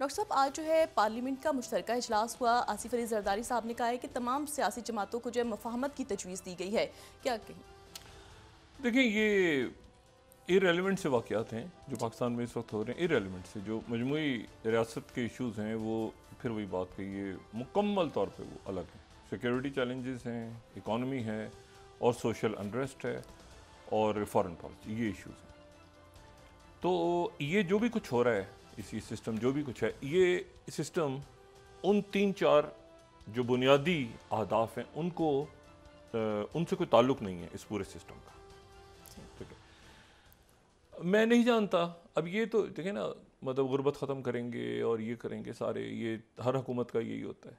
Doctor साहब, आज जो है पार्लियामेंट का मुश्तरका इजलास हुआ। आसिफ अली जरदारी साहब ने कहा है कि तमाम सियासी जमातों को जो है मफाहमत की तजवीज़ दी गई है। क्या कहें? देखिए, ये इरेलीवेंट से वाक़यात हैं जो जी। पाकिस्तान में इस वक्त हो रहे हैं। इरेलीवेंट से जो मजमूई रियासत के इश्यूज़ हैं, वो फिर वही बात कही है, मुकम्मल तौर पे वो अलग हैं। सिक्योरिटी चैलेंजेस हैं, इकॉनमी है, और सोशल अनरेस्ट है, और फॉरेन पॉलिसी, ये इश्यूज़ हैं। तो ये जो भी कुछ हो रहा है, इसी सिस्टम जो भी कुछ है, ये सिस्टम उन 3-4 जो बुनियादी अहदाफ हैं उनसे कोई ताल्लुक़ नहीं है इस पूरे सिस्टम का। ठीक है, मैं नहीं जानता। अब ये तो देखिए ना, मतलब गुर्बत ख़त्म करेंगे और ये करेंगे सारे, ये हर हुकूमत का यही होता है।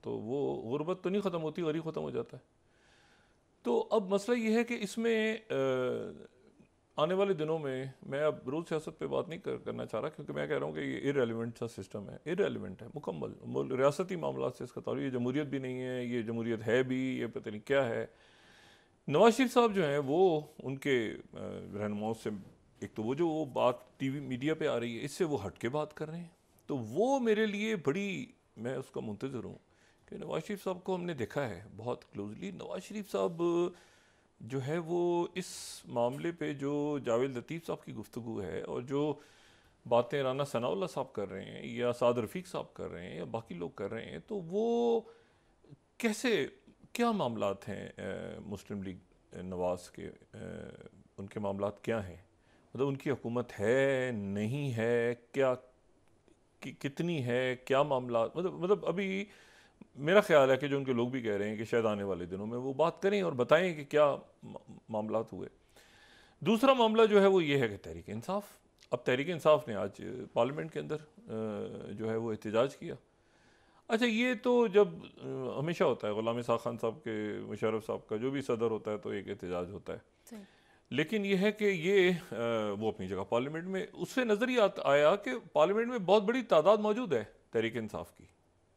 तो वो गुर्बत तो नहीं ख़त्म होती, गरीब ख़त्म हो जाता है। तो अब मसला ये है कि इसमें आने वाले दिनों में, मैं अब रोज़ सियासत पे बात नहीं करना चाह रहा, क्योंकि मैं कह रहा हूँ कि ये इरेलीवेंट सा सिस्टम है, इरेलीवेंट है मुकम्मल। रियासती मामला से इसका ताल्लुक, ये जमहूरियत भी नहीं है, ये जमहूरियत है भी, ये पता नहीं क्या है। नवाज शरीफ साहब जो हैं, वो उनके रहनुमाओं से, एक तो वो बात टीवी मीडिया पे आ रही है, इससे वो हट के बात कर रहे हैं। तो वो मेरे लिए बड़ी, मैं उसका मुंतज़िर हूँ कि नवाज शरीफ साहब को हमने देखा है बहुत क्लोजली। नवाज शरीफ साहब जो है, वो इस मामले पे जो जावेद लतीफ़ साहब की गुफ्तगू है, और जो बातें राना सनाउल्लाह साहब कर रहे हैं, या साद रफ़ीक साहब कर रहे हैं, या बाकी लोग कर रहे हैं, तो वो कैसे, क्या मामलात हैं मुस्लिम लीग नवाज के, उनके मामलात क्या हैं? मतलब उनकी हुकूमत है, नहीं है, क्या, कितनी है, क्या मामला, मतलब अभी मेरा ख्याल है कि जो उनके लोग भी कह रहे हैं कि शायद आने वाले दिनों में वो बात करें और बताएं कि क्या मामलात हुए। दूसरा मामला जो है वो ये है कि तहरीक इंसाफ, अब तहरीक इंसाफ ने आज पार्लियामेंट के अंदर जो है वो एहतजाज किया। अच्छा, ये तो जब हमेशा होता है, गुलाम इसाक़ खान साहब के, मुशर्रफ साहब का जो भी सदर होता है तो एक एहतजाज होता है। सही। लेकिन यह है कि ये वो अपनी जगह पार्लियामेंट में, उससे नज़र ही आया कि पार्लियामेंट में बहुत बड़ी तादाद मौजूद है तहरीक इंसाफ की।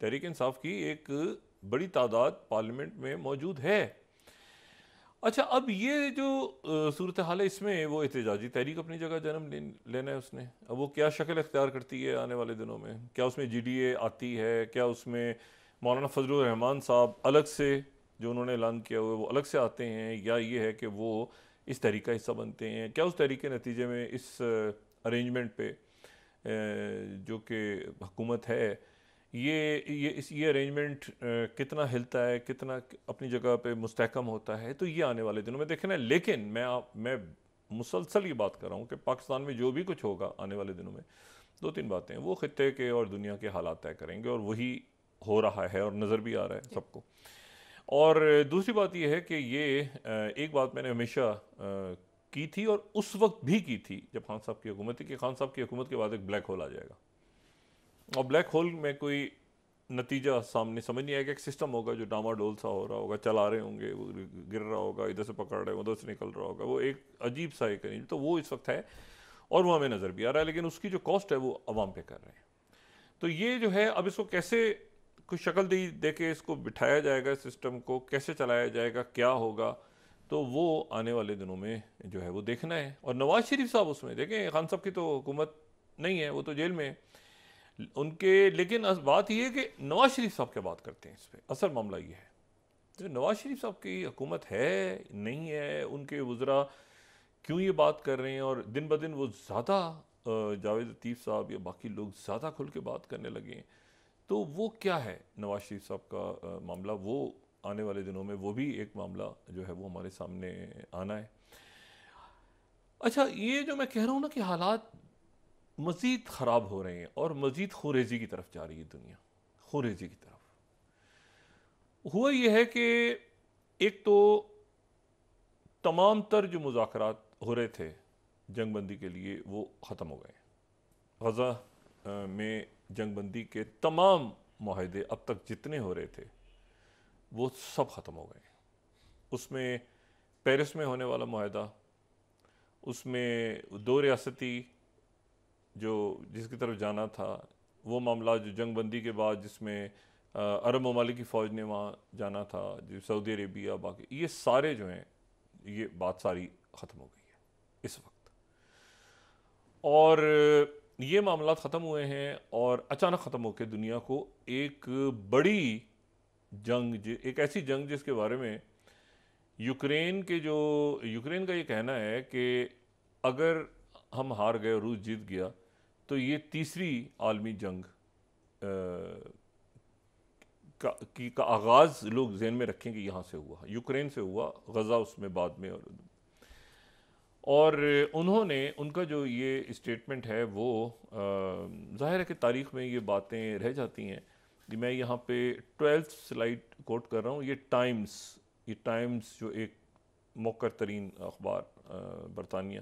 तहरीक इंसाफ की एक बड़ी तादाद पार्लियामेंट में मौजूद है। अच्छा, अब ये जो सूरत हाल है, इसमें वो एहतजाजी तहरीक अपनी जगह जन्म लेना है उसने। अब वो क्या शक्ल इख्तियार करती है आने वाले दिनों में, क्या उसमें GDA आती है, क्या उसमें मौलाना फजलुर रहमान साहब अलग से, जो उन्होंने ऐलान किया हुआ है, वो अलग से आते हैं, या ये है कि वो इस तहरीक का हिस्सा बनते हैं? क्या उस तहरीक के नतीजे में इस अरेंजमेंट पे जो कि हुकूमत है, ये अरेंजमेंट कितना हिलता है, कितना अपनी जगह पे मुस्तहकम होता है, तो ये आने वाले दिनों में देखना है। लेकिन मैं मुसलसल ये बात कर रहा हूँ कि पाकिस्तान में जो भी कुछ होगा आने वाले दिनों में, 2-3 बातें वो खित्ते के और दुनिया के हालात तय करेंगे, और वही हो रहा है और नज़र भी आ रहा है सबको। और दूसरी बात यह है कि ये एक बात मैंने हमेशा की थी, और उस वक्त भी की थी जब खान साहब की हुकूमत थी, कि खान साहब की हुकूमत के बाद एक ब्लैक होल आ जाएगा, और ब्लैक होल में कोई नतीजा सामने समझ नहीं आएगा। एक सिस्टम होगा जो डामाडोल सा हो रहा होगा, चला रहे होंगे, वो गिर रहा होगा, इधर से पकड़ रहे उधर से निकल रहा होगा, वो एक अजीब सा एक अरेंज, तो वो इस वक्त है और वो हमें नज़र भी आ रहा है, लेकिन उसकी जो कॉस्ट है वो अवाम पे कर रहे हैं। तो ये जो है, अब इसको कैसे कुछ शक्ल दे के इसको बिठाया जाएगा, सिस्टम को कैसे चलाया जाएगा, क्या होगा, तो वो आने वाले दिनों में जो है वो देखना है। और नवाज शरीफ साहब उसमें देखें, खान साहब की तो हुकूमत नहीं है, वो तो जेल में है उनके। लेकिन बात यह है कि नवाज शरीफ साहब क्या बात करते हैं इस पर, असल मामला ये है तो नवाज शरीफ साहब की हुकूमत है, नहीं है, उनके वज़रा क्यों ये बात कर रहे हैं, और दिन ब दिन वो ज़्यादा जावेद लतीफ़ साहब या बाकी लोग ज़्यादा खुल के बात करने लगे हैं। तो वो क्या है नवाज शरीफ साहब का मामला, वो आने वाले दिनों में वो भी एक मामला जो है वो हमारे सामने आना है। अच्छा, ये जो मैं कह रहा हूँ ना कि हालात मज़ीद ख़राब हो रहे हैं और मज़ीद खुरेजी की तरफ जा रही है दुनिया, खुरेजी की तरफ। हुआ ये है कि एक तो तमाम तर जो मुज़ाकरात हो रहे थे जंगबंदी के लिए, वो ख़त्म हो गए। गज़ा में जंगबंदी के तमाम माहदे अब तक जितने हो रहे थे वो सब ख़त्म हो गए। उसमें पेरिस में होने वाला माहदा, उसमें दो रियासती जो जिसकी तरफ जाना था, वो मामला जो जंगबंदी के बाद जिसमें अरब ममालिक की फ़ौज ने वहाँ जाना था, जो सऊदी अरेबिया, बाकी ये सारे जो हैं, ये बात सारी ख़त्म हो गई है इस वक्त। और ये मामला ख़त्म हुए हैं और अचानक ख़त्म होकर दुनिया को एक बड़ी जंग, एक ऐसी जंग जिसके बारे में यूक्रेन का ये कहना है कि अगर हम हार गए और रूस जीत गया तो ये तीसरी आलमी जंग का आगाज़ लोग जहन में रखें कि यहाँ से हुआ, यूक्रेन से हुआ, गज़ा उसमें बाद में। और उनका जो ये स्टेटमेंट है वो ज़ाहिर है कि तारीख़ में ये बातें रह जाती हैं। कि मैं यहाँ पे 12th स्लाइड कोट कर रहा हूँ। ये टाइम्स जो एक मौकर तरीन अखबार बरतानिया,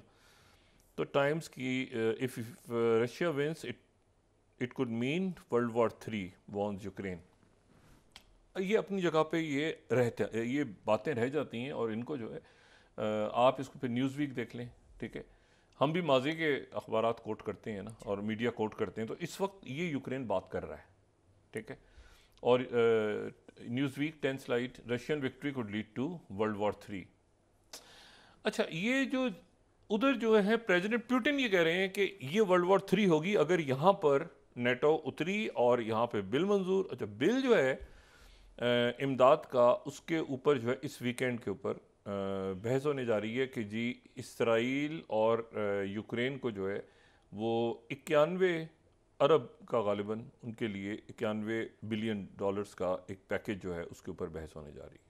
तो टाइम्स की if Russia wins it could mean world war 3 warns Ukraine. ये अपनी जगह पे ये बातें रह जाती हैं और इनको जो है आप इसको फिर न्यूज़ वीक देख लें, ठीक है। हम भी माजी के अखबारात कोट करते हैं ना, और मीडिया कोट करते हैं, तो इस वक्त ये यूक्रेन बात कर रहा है, ठीक है। और Newsweek 10 slide, Russian victory could lead to world war 3। अच्छा, ये जो उधर जो है प्रेसिडेंट पुतिन ये कह रहे हैं कि ये वर्ल्ड वॉर 3 होगी अगर यहाँ पर नेटो उतरी और यहाँ पे बिल मंजूर। अच्छा, बिल जो है इमदाद का, उसके ऊपर जो है इस वीकेंड के ऊपर बहस होने जा रही है कि जी इसराइल और यूक्रेन को जो है वो 91 अरब का गालिबन उनके लिए 91 बिलियन डॉलर्स का एक पैकेज जो है उसके ऊपर बहस होने जा रही है।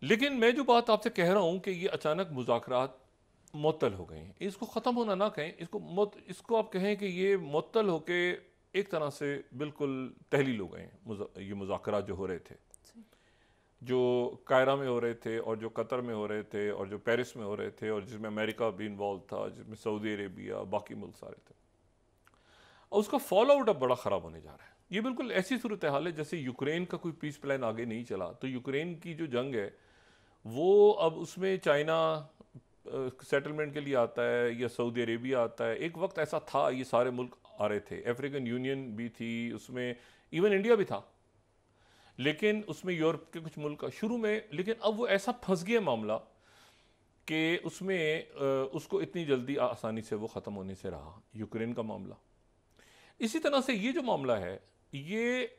लेकिन मैं जो बात आपसे कह रहा हूँ कि ये अचानक मुज़ाकरात मुअत्तल हो गए हैं, इसको ख़त्म होना ना कहें, इसको आप कहें कि ये मुअत्तल होके एक तरह से बिल्कुल तहलील हो गए हैं। ये मुज़ाकरात जो हो रहे थे, जो कायरा में हो रहे थे और जो कतर में हो रहे थे और जो पेरिस में हो रहे थे और जिसमें अमेरिका भी इन्वॉल्व था, जिसमें सऊदी अरेबिया, बाकी मुल्क सारे थे, और उसका फॉल आउट अब बड़ा ख़राब होने जा रहा है। ये बिल्कुल ऐसी सूरत हाल है जैसे यूक्रेन का कोई पीस प्लान आगे नहीं चला, तो यूक्रेन की जो जंग है वो अब उसमें चाइना सेटलमेंट के लिए आता है या सऊदी अरेबिया आता है। एक वक्त ऐसा था, ये सारे मुल्क आ रहे थे, अफ्रीकन यूनियन भी थी उसमें, इवन इंडिया भी था, लेकिन उसमें यूरोप के कुछ मुल्क शुरू में, लेकिन अब वो ऐसा फंस गया मामला कि उसमें उसको इतनी जल्दी आसानी से वो ख़त्म होने से रहा यूक्रेन का मामला। इसी तरह से ये जो मामला है ये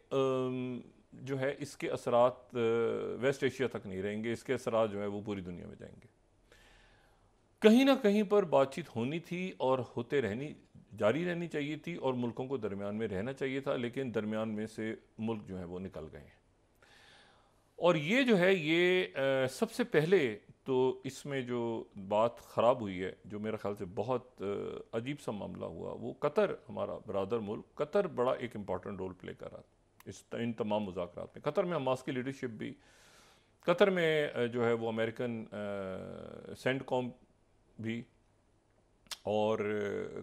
जो है इसके असरात वेस्ट एशिया तक नहीं रहेंगे, इसके असरात जो है वो पूरी दुनिया में जाएंगे। कहीं ना कहीं पर बातचीत होनी थी और जारी रहनी चाहिए थी और मुल्कों को दरमियान में रहना चाहिए था, लेकिन दरमियान में से मुल्क जो है वो निकल गए हैं। और ये जो है ये सबसे पहले तो इसमें जो बात ख़राब हुई है, जो मेरे ख्याल से बहुत अजीब सा मामला हुआ, वो कतर, हमारा ब्रादर मुल्क कतर बड़ा एक इम्पॉर्टेंट रोल प्ले कर रहा इन तमाम मुज़ाकरात में। कतर में हमास की लीडरशिप भी, कतर में जो है वो अमेरिकन सेंटकॉम भी, और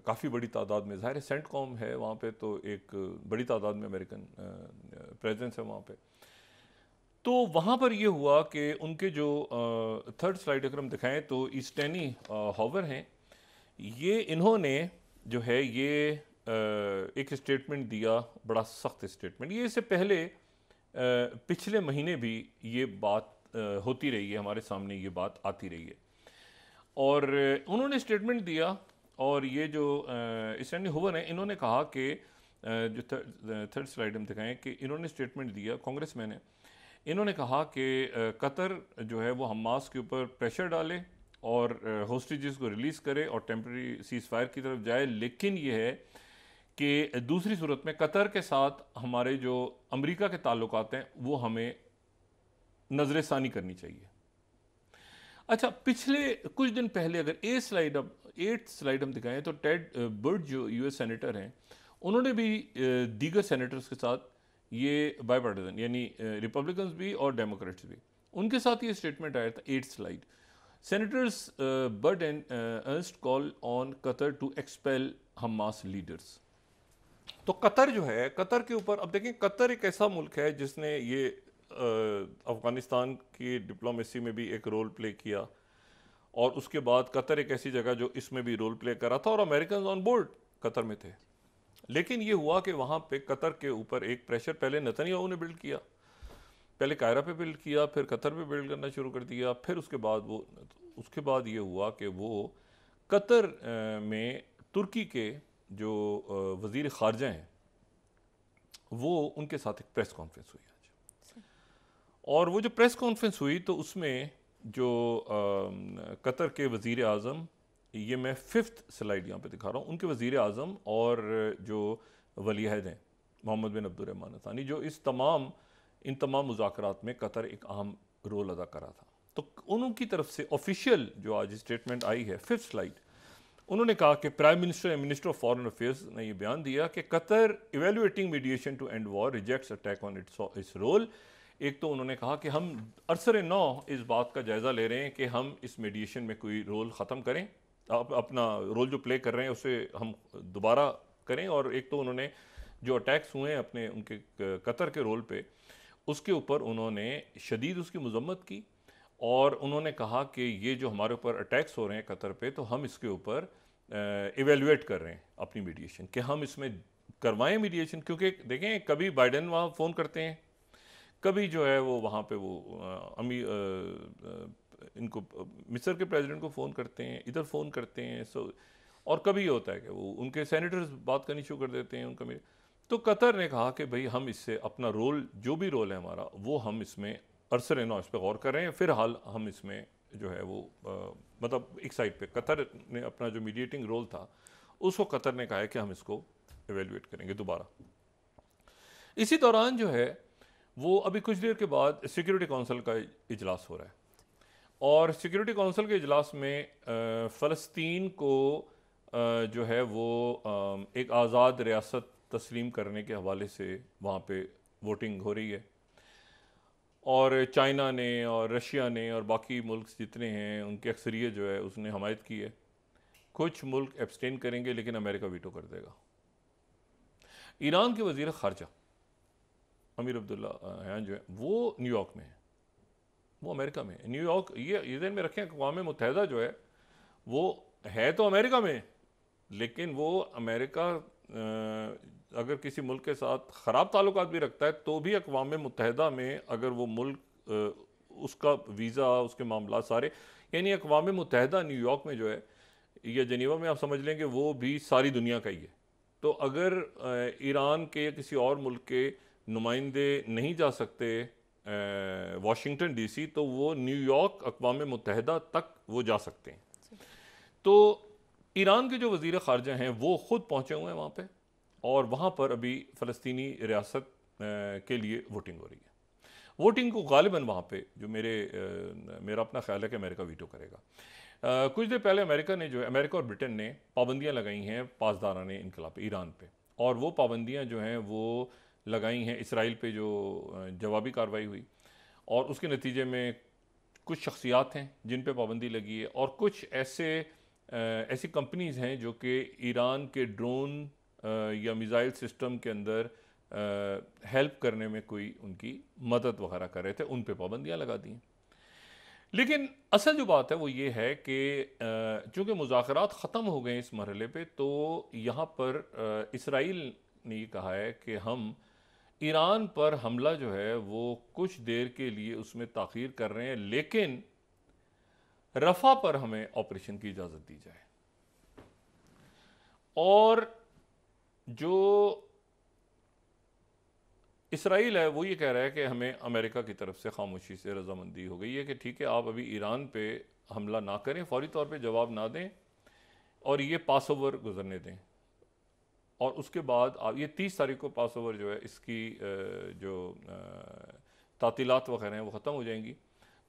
काफ़ी बड़ी तादाद में, ज़ाहिर सेंटकॉम है वहाँ पे, तो एक बड़ी तादाद में अमेरिकन प्रेजेंस है वहाँ पे। तो वहाँ पर ये हुआ कि उनके जो थर्ड स्लाइड अगर हम दिखाएं तो ईस्टर्नी हॉवर हैं, ये इन्होंने जो है ये एक स्टेटमेंट दिया, बड़ा सख्त स्टेटमेंट। ये इससे पहले पिछले महीने भी ये बात होती रही है, हमारे सामने ये बात आती रही है, और उन्होंने स्टेटमेंट दिया। और ये जो ईस्टर्नी हॉवर हैं, इन्होंने कहा कि जो थर्ड स्लाइड हम दिखाएं कि इन्होंने स्टेटमेंट दिया, कांग्रेसमैन है, इन्होंने कहा कि कतर जो है वो हमास के ऊपर प्रेशर डाले और होस्टेजेस को रिलीज़ करे और टेम्प्रेरी सीज़ फायर की तरफ जाए, लेकिन ये है कि दूसरी सूरत में कतर के साथ हमारे जो अमेरिका के ताल्लुकात हैं वो हमें नज़रसानी करनी चाहिए। अच्छा, पिछले कुछ दिन पहले अगर 8th स्लाइड हम दिखाएं तो टेड बर्ड जो यूएस सेनेटर हैं, उन्होंने भी दीगर सेनेटर्स के साथ ये बायपार्टिजन, यानी रिपब्लिकन्स भी और डेमोक्रेट्स भी, उनके साथ ये स्टेटमेंट आया था। 8th slide, senators Budd and Ernst call on Qatar to expel Hamas leaders. तो कतर जो है, कतर के ऊपर अब देखें, कतर एक ऐसा मुल्क है जिसने ये अफ़गानिस्तान की डिप्लोमेसी में भी एक रोल प्ले किया, और उसके बाद कतर एक ऐसी जगह जो इसमें भी रोल प्ले कर रहा था, और अमेरिकन ऑन बोर्ड कतर में थे। लेकिन ये हुआ कि वहाँ पे कतर के ऊपर एक प्रेशर पहले नेतन्याहू ने बिल्ड किया, पहले कायरा पे बिल्ड किया, फिर कतर पे बिल्ड करना शुरू कर दिया, फिर उसके बाद ये हुआ कि वो कतर में तुर्की के जो वज़ीर ख़ारजा हैं वो उनके साथ एक प्रेस कॉन्फ्रेंस हुई आज, और वो जो प्रेस कॉन्फ्रेंस हुई तो उसमें जो कतर के वज़ीर आज़म, ये मैं 5th स्लाइड यहाँ पे दिखा रहा हूँ, उनके वज़ीर आज़म और जो वली अहद हैं मोहम्मद बिन अब्दुर्रहमान थानी, जो इन तमाम मुज़ाकरात में कतर एक अहम रोल अदा कर रहा था। तो उनकी तरफ से ऑफिशियल जो आज स्टेटमेंट आई है 5th स्लाइड, उन्होंने कहा कि prime minister and minister of foreign affairs ने यह बयान दिया कि Qatar evaluating mediation to end war rejects attack on its role. एक तो उन्होंने कहा कि हम अरसर नौ इस बात का जायज़ा ले रहे हैं कि हम इस मीडिएशन में कोई रोल ख़त्म करें, अपना रोल जो प्ले कर रहे हैं उसे हम दोबारा करें। और एक तो उन्होंने जो अटैक्स हुए हैं अपने उनके कतर के रोल पे, उसके ऊपर उन्होंने शदीद उसकी मजम्मत की, और उन्होंने कहा कि ये जो हमारे ऊपर अटैक्स हो रहे हैं कतर पे, तो हम इसके ऊपर इवेल्युएट कर रहे हैं अपनी मीडिएशन, कि हम इसमें करवाएं मीडिएशन। क्योंकि देखें, कभी बाइडेन वहाँ फ़ोन करते हैं, कभी जो है वो वहाँ पे वो इनको मिस्र के प्रेसिडेंट को फ़ोन करते हैं, इधर फ़ोन करते हैं। और कभी ये होता है कि वो उनके सेनेटर्स बात करनी शुरू कर देते हैं उनका। तो कतर ने कहा कि भाई हम इससे अपना रोल, जो भी रोल है हमारा, वो हम इसमें अरसर नौ इस पर गौर कर रहे हैं। फ़िलहाल हम इसमें जो है वो मतलब एक साइड पे कतर ने अपना जो मीडिएटिंग रोल था उसको कतर ने कहा है कि हम इसको एवेल्युएट करेंगे दोबारा। इसी दौरान जो है वो अभी कुछ देर के बाद सिक्योरिटी काउंसिल का इजलास हो रहा है, और सिक्योरिटी काउंसिल के इजलास में फ़लस्तीन को जो है वो एक आज़ाद रियासत तस्लीम करने के हवाले से वहाँ पे वोटिंग हो रही है, और चाइना ने और रशिया ने और बाकी मुल्क जितने हैं उनकी अक्सरियत जो है उसने हमायत की है। कुछ मुल्क एब्सटेन करेंगे, लेकिन अमेरिका वीटो कर देगा। ईरान के वज़ीर ख़ारजा अमीर अब्दुल्लाहियान जो है वो न्यूयॉर्क में है, वो अमेरिका में है। न्यूयॉर्क, ये ध्यान में रखें, अक़वाम मुत्तहिदा जो है वो है तो अमेरिका में, लेकिन वो अमेरिका अगर किसी मुल्क के साथ ख़राब ताल्लुकात भी रखता है तो भी अक़वाम मुत्तहिदा में अगर वो मुल्क उसका वीज़ा, उसके मामला सारे, यानी अक़वाम मुत्तहिदा न्यूयॉर्क में जो है या जनीवा में, आप समझ लें कि वो भी सारी दुनिया का ही है। तो अगर ईरान के या किसी और मुल्क के नुमाइंदे नहीं जा सकते वाशिंगटन डीसी, तो वो न्यूयॉर्क अक़वाम मुत्तहिदा तक वो जा सकते हैं। तो ईरान के जो वज़ीर ख़ारजा हैं वो ख़ुद पहुँचे हुए हैं वहाँ पे, और वहाँ पर अभी फ़लस्तीनी रियासत के लिए वोटिंग हो रही है। वोटिंग को गालिबन वहाँ पे जो मेरा अपना ख्याल है कि अमेरिका वीटो करेगा। कुछ देर पहले अमेरिका ने जो है, अमेरिका और ब्रिटेन ने पाबंदियाँ लगाई हैं पासदाराने इनकलाब पे, ईरान पे, और वो पाबंदियाँ जो हैं वो लगाई हैं इसराइल पे, जो जवाबी कार्रवाई हुई, और उसके नतीजे में कुछ शख्सियात हैं जिन पे पाबंदी लगी है, और कुछ ऐसी कंपनीज़ हैं जो कि ईरान के ड्रोन या मिज़ाइल सिस्टम के अंदर हेल्प करने में कोई उनकी मदद वगैरह कर रहे थे, उन पे पाबंदियाँ लगा दी। लेकिन असल जो बात है वो ये है कि चूँकि मुज़ाकरात ख़त्म हो गए इस मरहले पे, तो यहाँ पर इसराइल ने ये कहा है कि हम ईरान पर हमला जो है वो कुछ देर के लिए उसमें ताख़ीर कर रहे हैं, लेकिन रफ़ा पर हमें ऑपरेशन की इजाज़त दी जाए। और जो इसराइल है वो ये कह रहा है कि हमें अमेरिका की तरफ से खामोशी से रजामंदी हो गई है कि ठीक है, आप अभी ईरान पे हमला ना करें, फौरी तौर पे जवाब ना दें, और ये पास ओवर गुजरने दें, और उसके बाद आप ये 30 तारीख को पास ओवर जो है इसकी जो तातीलात वगैरह हैं वो ख़त्म हो जाएंगी,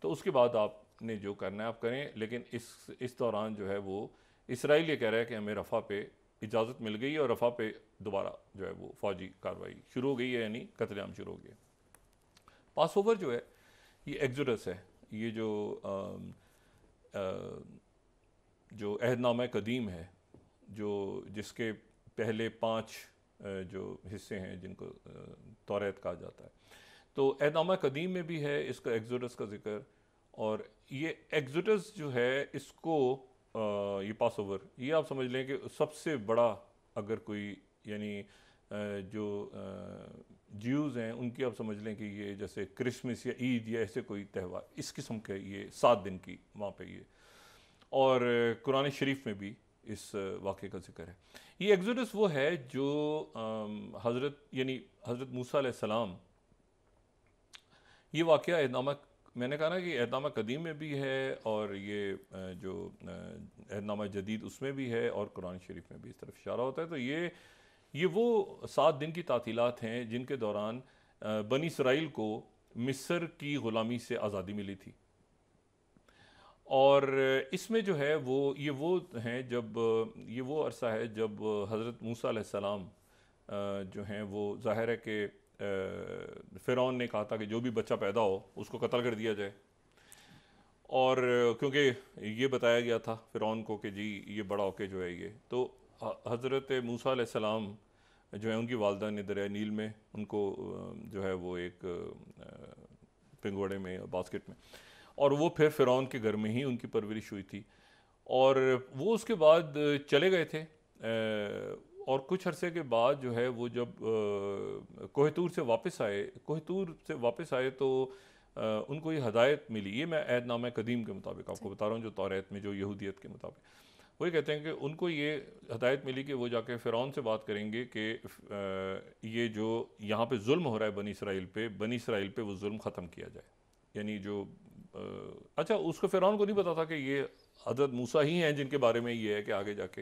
तो उसके बाद आपने जो करना है आप करें। लेकिन इस दौरान जो है वो इसराइल ये कह रहा है कि हमें रफ़ा पे इजाज़त मिल गई है, और रफ़ा पे दोबारा जो है वो फ़ौजी कार्रवाई शुरू हो गई है, यानी कत्लेआम शुरू हो गया। पास ओवर जो है ये एक्सोडस है, ये जो अहदनामा कदीम है, जिसके पहले 5 जो हिस्से हैं जिनको तौरात कहा जाता है, तो अहदनामा कदीम में भी है इसका एक्सोडस का जिक्र, और ये एक्सोडस जो है इसको ये पास ओवर, ये आप समझ लें कि सबसे बड़ा, अगर कोई यानी जो ज्यूज़ हैं उनकी आप समझ लें कि ये जैसे क्रिसमस या ईद या ऐसे कोई त्यौहार, इस किस्म के ये 7 दिन की वहाँ पे ये, और कुरान शरीफ में भी इस वाक़े का ज़िक्र है। ये एक्सोडस वो है जो हज़रत मूसा अलैहिस्सलाम, ये वाक़या अहदनामा, मैंने कहा ना कि अहदनामा कदीम में भी है और ये जो अहदनामा जदीद उसमें भी है और कुरान शरीफ में भी इस तरफ इशारा होता है। तो ये वो 7 दिन की तातीलात हैं जिनके दौरान बनी इसराइल को मिस्र की ग़ुलामी से आज़ादी मिली थी। और इसमें जो है ये वो हैं जब ये वो अरसा है जब हज़रत मूसा अलैहिस्सलाम जो हैं वो ज़ाहिर है कि फ़िरौन ने कहा था कि जो भी बच्चा पैदा हो उसको कत्ल कर दिया जाए। और क्योंकि ये बताया गया था फ़िरौन को कि जी ये बड़ा होके जो है ये, तो हज़रत मूसा अलैहिस्सलाम जो है उनकी वालदा ने दरिया नील में उनको जो है वो एक पिंगोड़े में बास्केट में, और वो फिर फ़िरौन के घर में ही उनकी परवरिश हुई थी। और वो उसके बाद चले गए थे और कुछ अरसे के बाद जो है वो जब कोहतूर से वापस आए तो उनको ये हदायत मिली। ये मैं अहदनामा कदीम के मुताबिक आपको बता रहा हूँ, जो तौरात में जो यहूदियत के मुताबिक वही कहते हैं कि उनको ये हदायत मिली कि वो जाके फ़िरौन से बात करेंगे कि ये जो यहाँ पे जुल्म हो रहा है बनी इसराइल पे वो जुल्म ख़त्म किया जाए। यानी जो अच्छा, उसको फ़िरौन को नहीं पता था कि ये हज़रत मूसा ही हैं जिनके बारे में ये है कि आगे जाके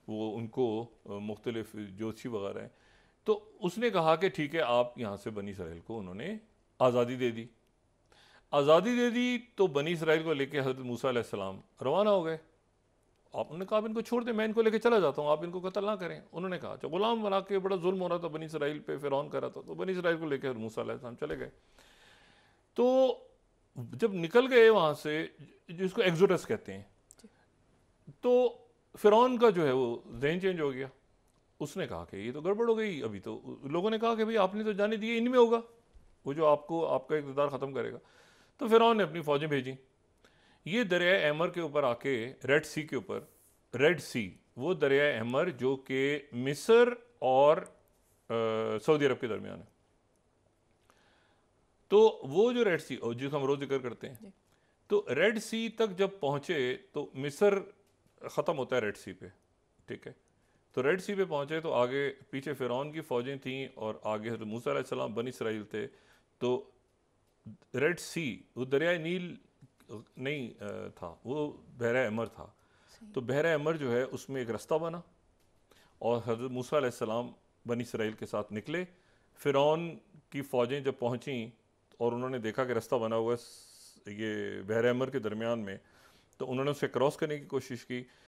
वो उनको मुख्तलिफ ज्योतिषी वगैरह हैं। तो उसने कहा कि ठीक है, आप यहाँ से बनी इसराइल को उन्होंने आज़ादी दे दी। तो बनी इसराइल को लेके हज़रत मूसा अलैहिस्सलाम रवाना हो गए। आपने कहा आप इनको छोड़ दें, मैं इनको लेके चला जाता हूँ, आप इनको कत्ल ना करें। उन्होंने कहा अच्छा, गुलाम बना के बड़ा जुल्म हो रहा था बनी इसराइल पे, फ़िरौन कर रहा था, तो बनी इसराइल को लेकर मूसा अलैहिस्सलाम चले गए। तो जब निकल गए वहाँ से, जिसको एक्सोडस कहते हैं, तो फ़िरौन का जो है वो ज़हन चेंज हो गया। उसने कहा कि ये तो गड़बड़ हो गई। अभी तो लोगों ने कहा कि भाई आपने तो जाने दिए, इनमें होगा वो जो आपका इक़्तिदार ख़त्म करेगा। तो फ़िरौन ने अपनी फ़ौजें भेजी, ये दरिया अहमर के ऊपर आके, रेड सी वो दरिया अहमर जो कि मिस्र और सऊदी अरब के दरमियान है। तो वो जो रेड सी जिसको हम रोज़ जिक्र करते हैं, तो रेड सी तक जब पहुँचे तो मिस्र ख़त्म होता है रेड सी पे, ठीक है। तो रेड सी पे पहुँचे तो आगे पीछे फ़िरौन की फ़ौजें थीं और आगे हज़रत मूसा अलैहिस्सलाम बनी इसराइल थे। तो रेड सी वो दरिया नील नहीं था, वो बहरा अहमर था। तो बहरा अहमर जो है उसमें एक रास्ता बना और हज़रत मूसा अलैहिस्सलाम बनी इसराइल के साथ निकले। फ़िरौन की फ़ौजें जब पहुँची और उन्होंने देखा कि रास्ता बना हुआ है ये बहरा अहमर के दरमियान में, तो उन्होंने उसे क्रॉस करने की कोशिश की।